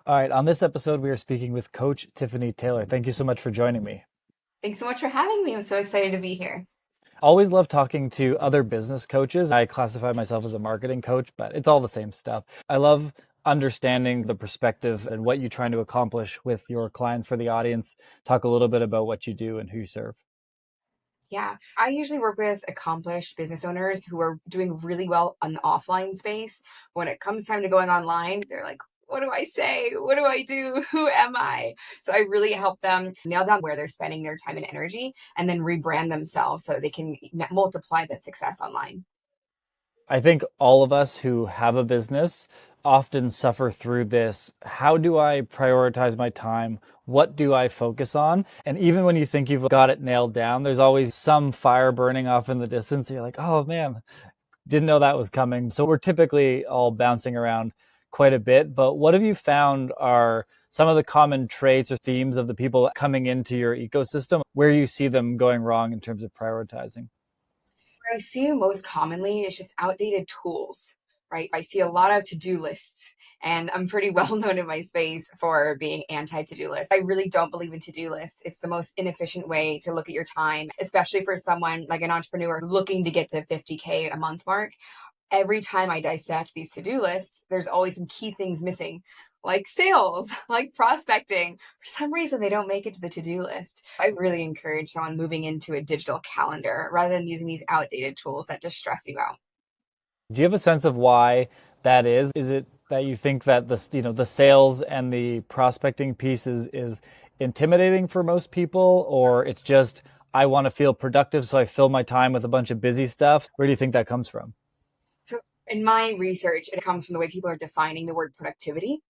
All right, on this episode, we are speaking with Coach Tiffany Taylor. Thank you so much for joining me. Thanks so much for having me. I'm so excited to be here. Always love talking to other business coaches. I classify myself as a marketing coach, but it's all the same stuff. I love understanding the perspective and what you're trying to accomplish with your clients for the audience. Talk a little bit about what you do and who you serve. Yeah, I usually work with accomplished business owners who are doing really well on the offline space. When it comes time to going online, they're like, what do I say? What do I do? Who am I? So I really help them nail down where they're spending their time and energy and then rebrand themselves so they can multiply that success online. I think all of us who have a business often suffer through this. How do I prioritize my time? What do I focus on? And even when you think you've got it nailed down, there's always some fire burning off in the distance. You're like, oh man, didn't know that was coming. So we're typically all bouncing around quite a bit. But what have you found are some of the common traits or themes of the people coming into your ecosystem where you see them going wrong in terms of prioritizing? What I see most commonly is just outdated tools, right? I see a lot of to-do lists, and I'm pretty well known in my space for being anti-to-do list. I really don't believe in to-do lists. It's the most inefficient way to look at your time, especially for someone like an entrepreneur looking to get to 50K a month mark. Every time I dissect these to-do lists, there's always some key things missing, like sales, like prospecting. For some reason, they don't make it to the to-do list. I really encourage someone moving into a digital calendar rather than using these outdated tools that just stress you out. Do you have a sense of why that is? Is it that you think that the sales and the prospecting piece is intimidating for most people, or it's just I want to feel productive, so I fill my time with a bunch of busy stuff? Where do you think that comes from? So, in my research, it comes from the way people are defining the word productivity.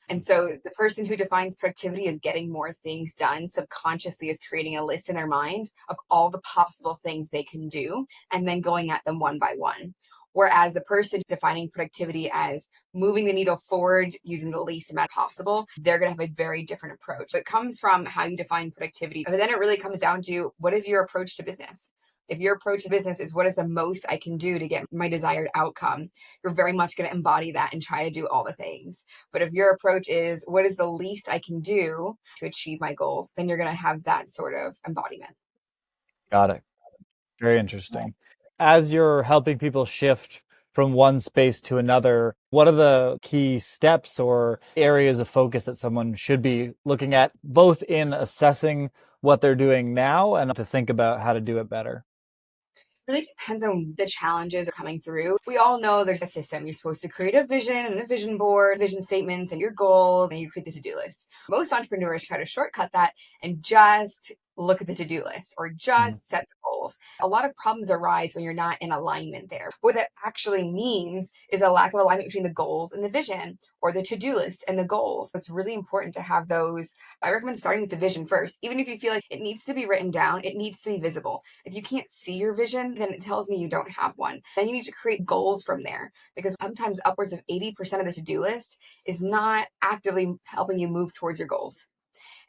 And so the person who defines productivity as getting more things done subconsciously is creating a list in their mind of all the possible things they can do and then going at them one by one. Whereas the person defining productivity as moving the needle forward using the least amount possible, they're going to have a very different approach. So it comes from how you define productivity, but then it really comes down to what is your approach to business? If your approach to business is what is the most I can do to get my desired outcome, you're very much going to embody that and try to do all the things. But if your approach is what is the least I can do to achieve my goals, then you're going to have that sort of embodiment. Got it. Very interesting. As you're helping people shift from one space to another, what are the key steps or areas of focus that someone should be looking at, both in assessing what they're doing now and to think about how to do it better? Really depends on the challenges are coming through. We all know there's a system. You're supposed to create a vision and a vision board, vision statements and your goals, and you create the to-do list. Most entrepreneurs try to shortcut that and just look at the to-do list or Mhm. just set the goals. A lot of problems arise when you're not in alignment there. What that actually means is a lack of alignment between the goals and the vision or the to-do list and the goals. It's really important to have those. I recommend starting with the vision first. Even if you feel like it needs to be written down, it needs to be visible. If you can't see your vision, then it tells me you don't have one. Then you need to create goals from there because sometimes upwards of 80% of the to do list is not actively helping you move towards your goals.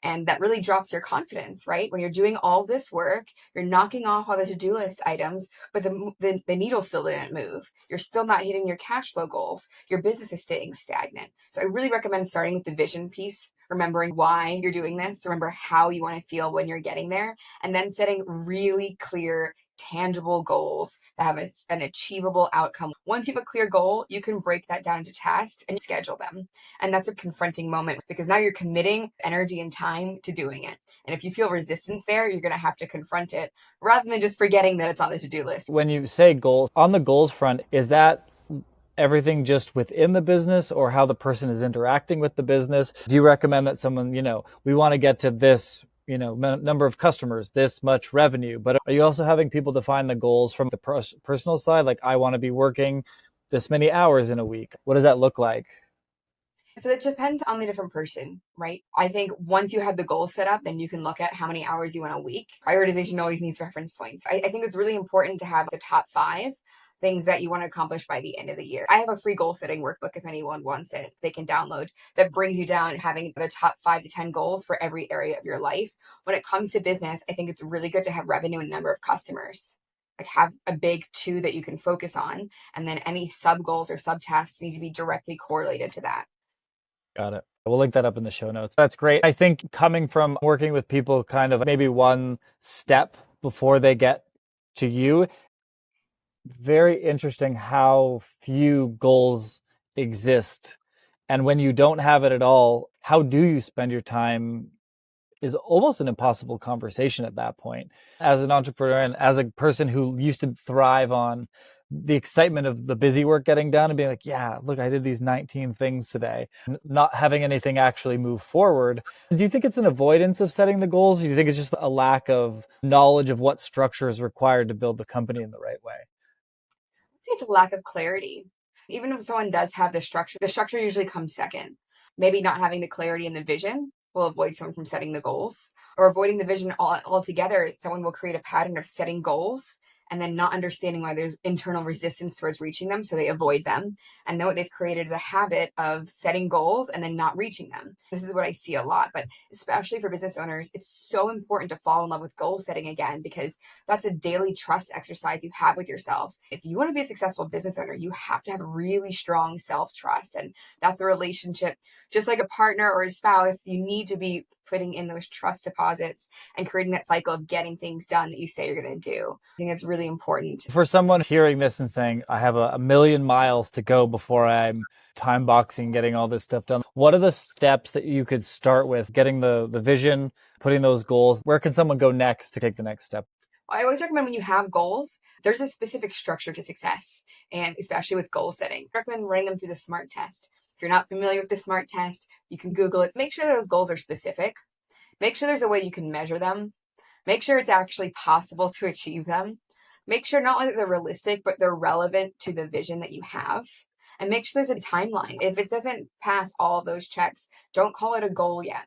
And that really drops your confidence, right? When you're doing all this work, you're knocking off all the to-do list items, but the needle still didn't move. You're still not hitting your cash flow goals. Your business is staying stagnant. So I really recommend starting with the vision piece, remembering why you're doing this, remember how you want to feel when you're getting there, and then setting really clear tangible goals that have an achievable outcome. Once you have a clear goal, you can break that down into tasks and schedule them. And that's a confronting moment because now you're committing energy and time to doing it. And if you feel resistance there, you're going to have to confront it rather than just forgetting that it's on the to do list. When you say goals, on the goals front, is that everything just within the business or how the person is interacting with the business? Do you recommend that someone, we want to get to this, number of customers, this much revenue, but are you also having people define the goals from the personal side? Like, I want to be working this many hours in a week. What does that look like? So it depends on the different person, right? I think once you have the goal set up, then you can look at how many hours you want a week. Prioritization always needs reference points. I think it's really important to have the top five things that you want to accomplish by the end of the year. I have a free goal setting workbook if anyone wants it. They can download that brings you down having the top 5 to 10 goals for every area of your life. When it comes to business, I think it's really good to have revenue and number of customers. Like have a big two that you can focus on, and then any sub goals or sub tasks need to be directly correlated to that. Got it. We'll link that up in the show notes. That's great. I think coming from working with people kind of maybe one step before they get to you, very interesting how few goals exist. And when you don't have it at all, how do you spend your time is almost an impossible conversation at that point. As an entrepreneur and as a person who used to thrive on the excitement of the busy work getting done and being like, yeah, look, I did these 19 things today, not having anything actually move forward. Do you think it's an avoidance of setting the goals? Or do you think it's just a lack of knowledge of what structure is required to build the company in the right way? Say it's a lack of clarity. Even if someone does have the structure usually comes second. Maybe not having the clarity and the vision will avoid someone from setting the goals, or avoiding the vision altogether. Someone will create a pattern of setting goals and then not understanding why there's internal resistance towards reaching them. So they avoid them. And then what they've created is a habit of setting goals and then not reaching them. This is what I see a lot, but especially for business owners, it's so important to fall in love with goal setting again, because that's a daily trust exercise you have with yourself. If you want to be a successful business owner, you have to have really strong self trust. And that's a relationship, just like a partner or a spouse, you need to be putting in those trust deposits and creating that cycle of getting things done that you say you're going to do. I think that's really important. For someone hearing this and saying, I have a million miles to go before I'm time boxing, getting all this stuff done, what are the steps that you could start with getting the vision, putting those goals? Where can someone go next to take the next step? I always recommend when you have goals, there's a specific structure to success, and especially with goal setting. I recommend running them through the SMART test. If you're not familiar with the SMART test, you can Google it. Make sure those goals are specific. Make sure there's a way you can measure them. Make sure it's actually possible to achieve them. Make sure not only that they're realistic, but they're relevant to the vision that you have. And make sure there's a timeline. If it doesn't pass all of those checks, don't call it a goal yet.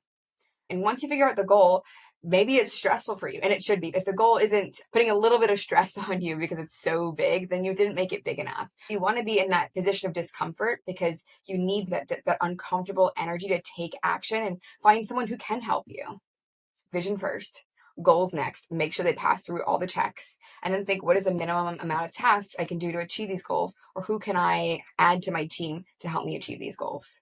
And once you figure out the goal, maybe it's stressful for you, and it should be. If the goal isn't putting a little bit of stress on you because it's so big, then you didn't make it big enough. You want to be in that position of discomfort because you need that uncomfortable energy to take action and find someone who can help you. Vision first, goals next. Make sure they pass through all the checks, and then think, what is the minimum amount of tasks I can do to achieve these goals, or who can I add to my team to help me achieve these goals?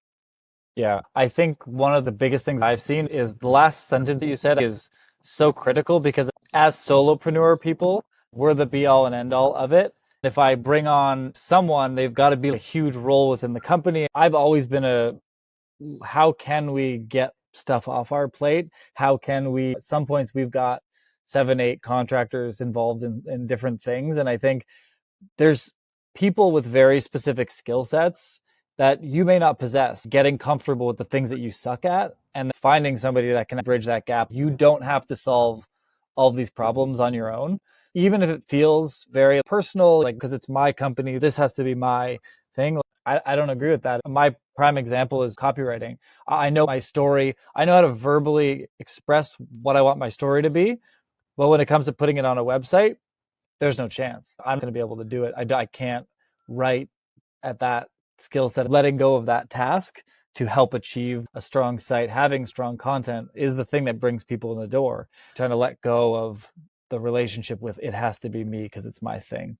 Yeah, I think one of the biggest things I've seen is the last sentence that you said is so critical because as solopreneur people, we're the be all and end all of it. If I bring on someone, they've got to be a huge role within the company. I've always been a how can we get stuff off our plate? How can we, at some points, we've got seven, eight contractors involved in different things. And I think there's people with very specific skill sets that you may not possess. Getting comfortable with the things that you suck at and finding somebody that can bridge that gap. You don't have to solve all of these problems on your own. Even if it feels very personal, like because it's my company, this has to be my thing. I don't agree with that. My prime example is copywriting. I know my story. I know how to verbally express what I want my story to be. But when it comes to putting it on a website, there's no chance I'm going to be able to do it. I can't write at that skill set. Letting go of that task to help achieve a strong site, having strong content is the thing that brings people in the door. Trying to let go of the relationship with it has to be me because it's my thing.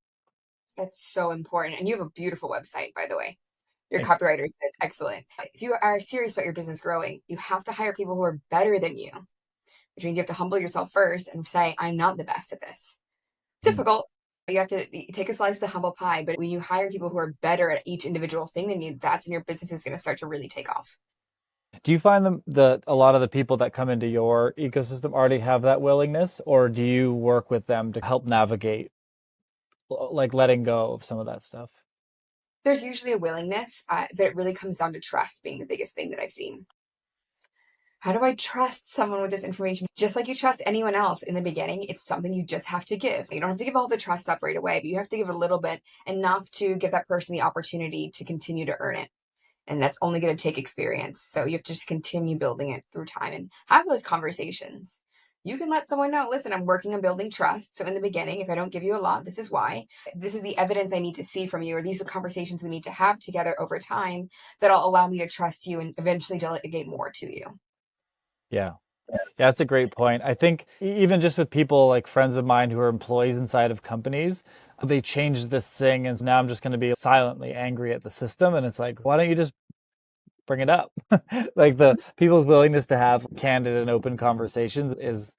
That's so important. And you have a beautiful website, by the way. Your Thank you. copywriters did excellent. If you are serious about your business growing, you have to hire people who are better than you, which means you have to humble yourself first and say, I'm not the best at this. Mhm. Difficult. You have to take a slice of the humble pie. But when you hire people who are better at each individual thing than you, that's when your business is going to start to really take off. Do you find them that a lot of the people that come into your ecosystem already have that willingness, or do you work with them to help navigate, like letting go of some of that stuff? There's usually a willingness, but it really comes down to trust being the biggest thing that I've seen. How do I trust someone with this information? Just like you trust anyone else in the beginning, it's something you just have to give. You don't have to give all the trust up right away, but you have to give a little bit, enough to give that person the opportunity to continue to earn it. And that's only going to take experience. So you have to just continue building it through time and have those conversations. You can let someone know, listen, I'm working on building trust. So in the beginning, if I don't give you a lot, this is why. This is the evidence I need to see from you, or these are the conversations we need to have together over time that'll allow me to trust you and eventually delegate more to you. Yeah. Yeah, that's a great point. I think even just with people like friends of mine who are employees inside of companies, they changed this thing and now I'm just going to be silently angry at the system. And it's like, why don't you just bring it up. Like the people's willingness to have candid and open conversations is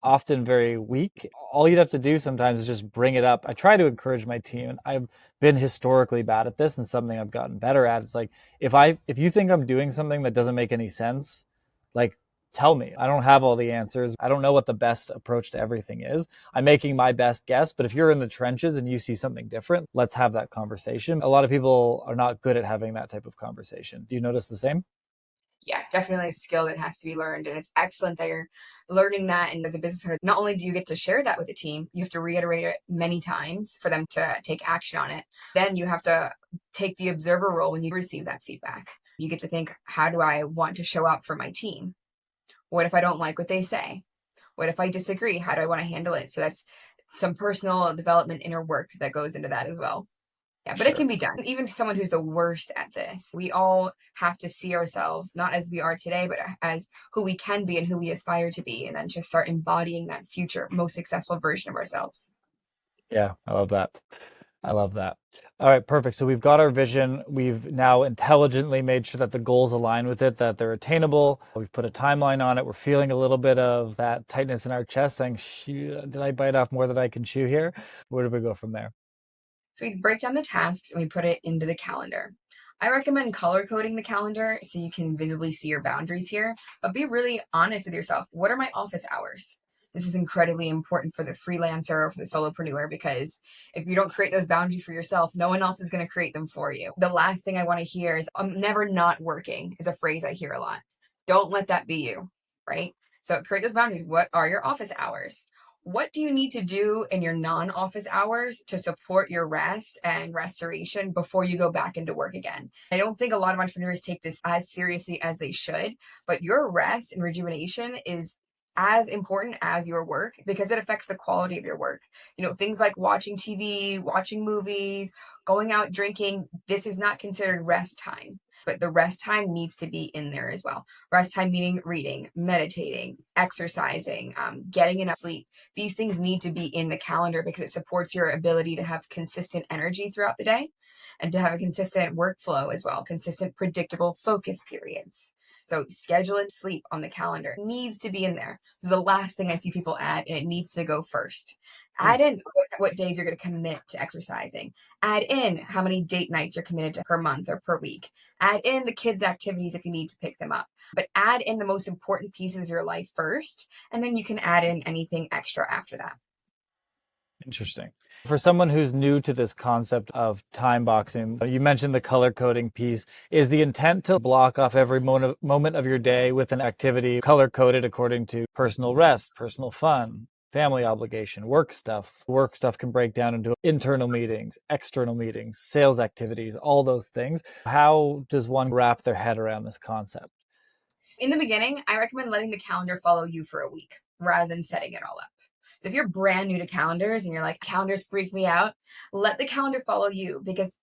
often very weak. All you'd have to do sometimes is just bring it up. I try to encourage my team, and I've been historically bad at this, and something I've gotten better at. It's like if you think I'm doing something that doesn't make any sense, like tell me. I don't have all the answers. I don't know what the best approach to everything is. I'm making my best guess, but if you're in the trenches and you see something different, let's have that conversation. A lot of people are not good at having that type of conversation. Do you notice the same? Yeah, definitely a skill that has to be learned. And it's excellent that you're learning that. And as a business owner, not only do you get to share that with the team, you have to reiterate it many times for them to take action on it. Then you have to take the observer role when you receive that feedback. You get to think, how do I want to show up for my team? What if I don't like what they say? What if I disagree? How do I want to handle it? So that's some personal development inner work that goes into that as well. Yeah, but it Sure. can be done. Even someone who's the worst at this, we all have to see ourselves not as we are today, but as who we can be and who we aspire to be, and then just start embodying that future, most successful version of ourselves. Yeah, I love that. I love that. All right, perfect. So we've got our vision. We've now intelligently made sure that the goals align with it, that they're attainable. We've put a timeline on it. We're feeling a little bit of that tightness in our chest, saying, did I bite off more than I can chew here? Where do we go from there? So we break down the tasks and we put it into the calendar. I recommend color coding the calendar so you can visibly see your boundaries here, but be really honest with yourself. What are my office hours? This is incredibly important for the freelancer or for the solopreneur because if you don't create those boundaries for yourself, no one else is going to create them for you. The last thing I want to hear is, I'm never not working, is a phrase I hear a lot. Don't let that be you, right? So create those boundaries. What are your office hours? What do you need to do in your non-office hours to support your rest and restoration before you go back into work again? I don't think a lot of entrepreneurs take this as seriously as they should, but your rest and rejuvenation is as important as your work because it affects the quality of your work. Things like watching TV, watching movies, going out drinking, this is not considered rest time. But the rest time needs to be in there as well. Rest time meaning reading, meditating, exercising, getting enough sleep. These things need to be in the calendar because it supports your ability to have consistent energy throughout the day and to have a consistent workflow as well, consistent, predictable focus periods. So schedule and sleep on the calendar it needs to be in there. This is the last thing I see people add, and it needs to go first. Hmm. Add in what days you're going to commit to exercising. Add in how many date nights you're committed to per month or per week. Add in the kids' activities if you need to pick them up. But add in the most important pieces of your life first, and then you can add in anything extra after that. Interesting. For someone who's new to this concept of time boxing, you mentioned the color coding piece. Is the intent to block off every moment of your day with an activity color coded according to personal rest, personal fun, family obligation, work stuff? Work stuff can break down into internal meetings, external meetings, sales activities, all those things. How does one wrap their head around this concept? In the beginning, I recommend letting the calendar follow you for a week rather than setting it all up. So if you're brand new to calendars and you're like, calendars freak me out, let the calendar follow you because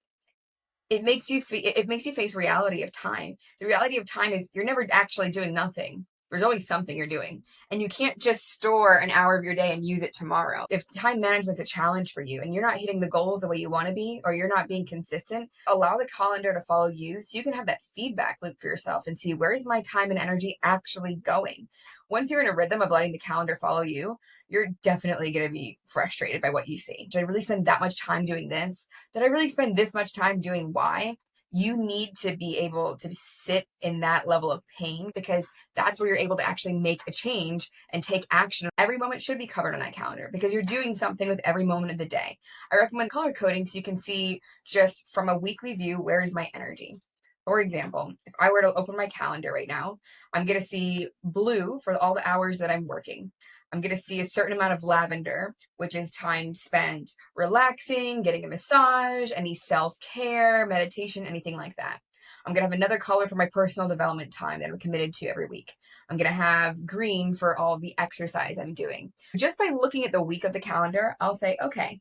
it makes you face reality of time. The reality of time is you're never actually doing nothing. There's always something you're doing. And you can't just store an hour of your day and use it tomorrow. If time management is a challenge for you and you're not hitting the goals the way you want to be, or you're not being consistent, allow the calendar to follow you so you can have that feedback loop for yourself and see, where is my time and energy actually going? Once you're in a rhythm of letting the calendar follow you, you're definitely going to be frustrated by what you see. Did I really spend that much time doing this? Did I really spend this much time doing Y? You need to be able to sit in that level of pain because that's where you're able to actually make a change and take action. Every moment should be covered on that calendar because you're doing something with every moment of the day. I recommend color coding so you can see just from a weekly view, where is my energy? For example, if I were to open my calendar right now, I'm going to see blue for all the hours that I'm working. I'm going to see a certain amount of lavender, which is time spent relaxing, getting a massage, any self care, meditation, anything like that. I'm going to have another color for my personal development time that I'm committed to every week. I'm going to have green for all the exercise I'm doing. Just by looking at the week of the calendar, I'll say, okay,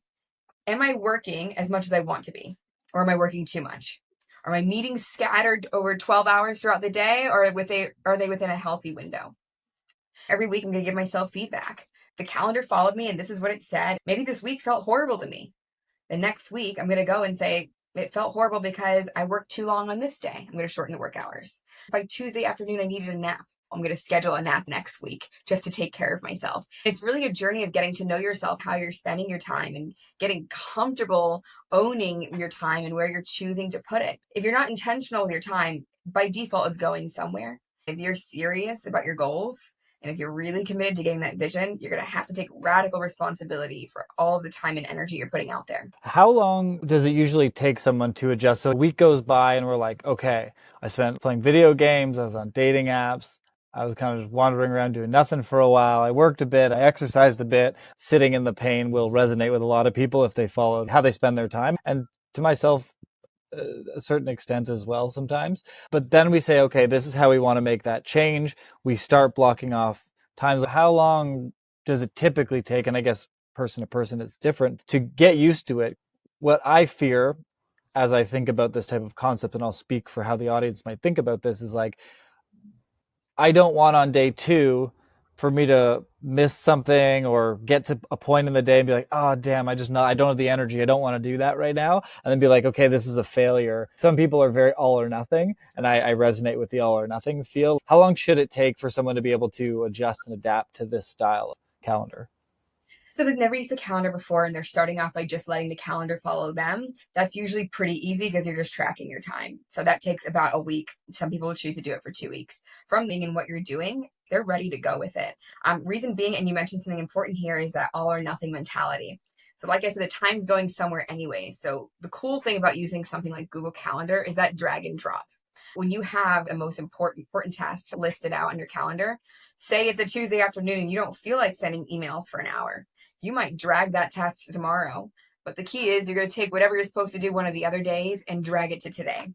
am I working as much as I want to be? Or am I working too much? Are my meetings scattered over 12 hours throughout the day, or are they within a healthy window? Every week, I'm going to give myself feedback. The calendar followed me, and this is what it said. Maybe this week felt horrible to me. The next week, I'm going to go and say, It felt horrible because I worked too long on this day. I'm going to shorten the work hours. By Tuesday afternoon, I needed a nap. I'm going to schedule a nap next week just to take care of myself. It's really a journey of getting to know yourself, how you're spending your time, and getting comfortable owning your time and where you're choosing to put it. If you're not intentional with your time, by default, it's going somewhere. If you're serious about your goals, and if you're really committed to getting that vision, you're going to have to take radical responsibility for all of the time and energy you're putting out there. How long does it usually take someone to adjust? So a week goes by and we're like, okay, I spent playing video games, I was on dating apps, I was kind of wandering around doing nothing for a while. I worked a bit, I exercised a bit. Sitting in the pain will resonate with a lot of people if they follow how they spend their time. And to myself, a certain extent as well sometimes. But then we say, okay, this is how we want to make that change. We start blocking off times. How long does it typically take? And I guess person to person, it's different to get used to it. What I fear as I think about this type of concept, and I'll speak for how the audience might think about this, is like, I don't want on day two for me to miss something or get to a point in the day and be like, oh, damn, I don't have the energy. I don't want to do that right now. And then be like, okay, this is a failure. Some people are very all or nothing. And I resonate with the all or nothing feel. How long should it take for someone to be able to adjust and adapt to this style of calendar? So they've never used a calendar before and they're starting off by just letting the calendar follow them. That's usually pretty easy because you're just tracking your time. So that takes about a week. Some people will choose to do it for 2 weeks. From being in what you're doing, they're ready to go with it. Reason being, and you mentioned something important here, is that all or nothing mentality. So, like I said, the time's going somewhere anyway. So, the cool thing about using something like Google Calendar is that drag and drop. When you have the most important tasks listed out on your calendar, say it's a Tuesday afternoon and you don't feel like sending emails for an hour, you might drag that task to tomorrow. But the key is you're going to take whatever you're supposed to do one of the other days and drag it to today.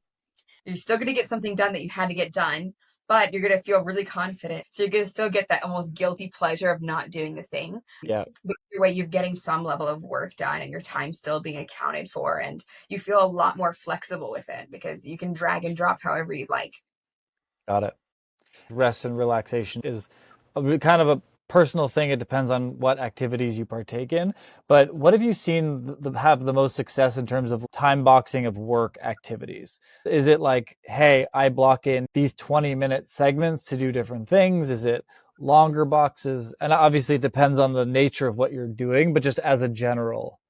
You're still going to get something done that you had to get done, but you're going to feel really confident. So you're going to still get that almost guilty pleasure of not doing the thing. Yeah, But either way, you're getting some level of work done and your time still being accounted for. And you feel a lot more flexible with it because you can drag and drop however you'd like. got it. Rest and relaxation is kind of a personal thing. It depends on what activities you partake in. But what have you seen have the most success in terms of time boxing of work activities? Is it like, hey, I block in these 20-minute segments to do different things? Is it longer boxes? And obviously, it depends on the nature of what you're doing, but just as a general.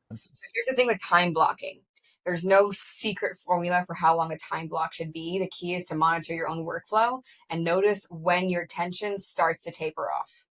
Here's the thing with time blocking. There's no secret formula for how long a time block should be. The key is to monitor your own workflow and notice when your attention starts to taper off.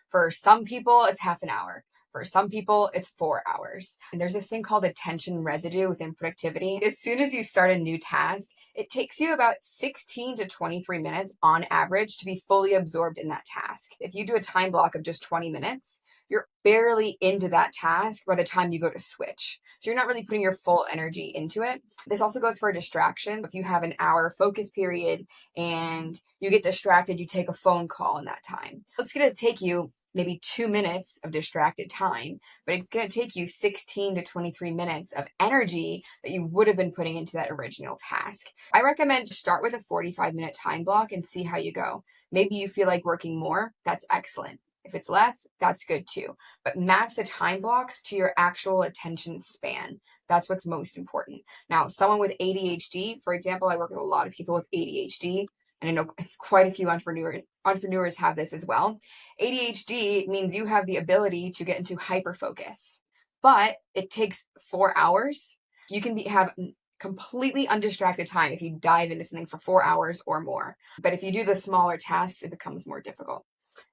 For some people, it's half an hour. For some people, it's 4 hours. And there's this thing called attention residue within productivity. As soon as you start a new task, it takes you about 16 to 23 minutes on average to be fully absorbed in that task. If you do a time block of just 20 minutes, you're barely into that task by the time you go to switch. So you're not really putting your full energy into it. This also goes for a distraction. If you have an hour focus period and you get distracted, you take a phone call in that time. It's going to take you maybe 2 minutes of distracted time, but it's going to take you 16 to 23 minutes of energy that you would have been putting into that original task. I recommend start with a 45-minute time block and see how you go. Maybe you feel like working more. That's excellent. If it's less, that's good too. But match the time blocks to your actual attention span. That's what's most important. Now, someone with ADHD, for example, I work with a lot of people with ADHD, and I know quite a few entrepreneurs have this as well. ADHD means you have the ability to get into hyper focus, but it takes 4 hours. You can have completely undistracted time if you dive into something for 4 hours or more. But if you do the smaller tasks, it becomes more difficult.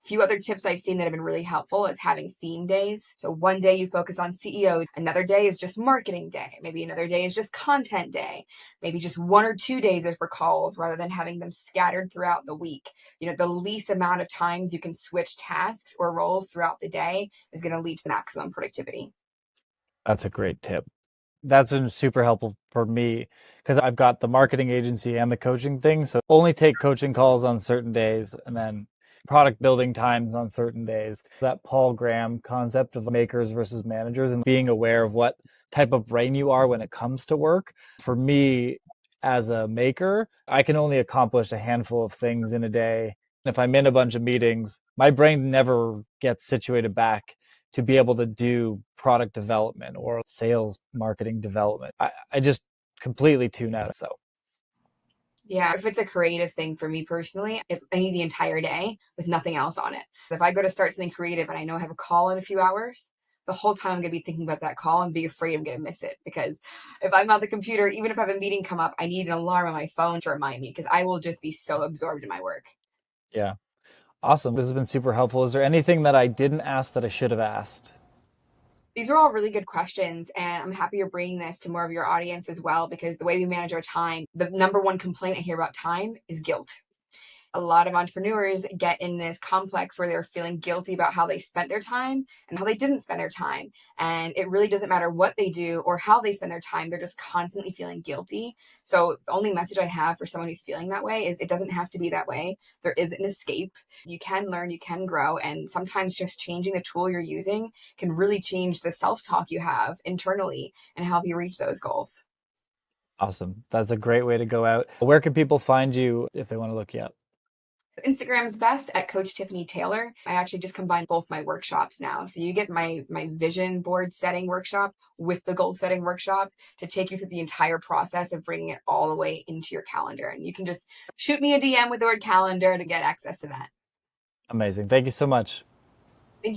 A few other tips I've seen that have been really helpful is having theme days. So one day you focus on CEO, another day is just marketing day, maybe another day is just content day, maybe just 1 or 2 days are for calls rather than having them scattered throughout the week. The least amount of times you can switch tasks or roles throughout the day is going to lead to maximum productivity. That's a great tip. That's been super helpful for me because I've got the marketing agency and the coaching thing. So only take coaching calls on certain days and then product building times on certain days. That Paul Graham concept of makers versus managers and being aware of what type of brain you are when it comes to work. For me, as a maker, I can only accomplish a handful of things in a day. If I'm in a bunch of meetings, my brain never gets situated back to be able to do product development or sales marketing development. I just completely tune out. So, Yeah, if it's a creative thing for me personally, I need the entire day with nothing else on it. If I go to start something creative and I know I have a call in a few hours, the whole time I'm going to be thinking about that call and be afraid I'm going to miss it. Because if I'm at the computer, even if I have a meeting come up, I need an alarm on my phone to remind me because I will just be so absorbed in my work. yeah. Awesome. This has been super helpful. Is there anything that I didn't ask that I should have asked? These are all really good questions, and I'm happy you're bringing this to more of your audience as well because the way we manage our time, the number one complaint I hear about time is guilt. A lot of entrepreneurs get in this complex where they're feeling guilty about how they spent their time and how they didn't spend their time. And it really doesn't matter what they do or how they spend their time, they're just constantly feeling guilty. So, the only message I have for someone who's feeling that way is it doesn't have to be that way. There is an escape. You can learn, you can grow. And sometimes just changing the tool you're using can really change the self talk you have internally and help you reach those goals. Awesome. That's a great way to go out. Where can people find you if they want to look you up? Instagram's best at Coach Tiffany Taylor. I actually just combine both my workshops now. So you get my vision board setting workshop with the goal setting workshop to take you through the entire process of bringing it all the way into your calendar. And you can just shoot me a DM with the word calendar to get access to that. Amazing. Thank you so much.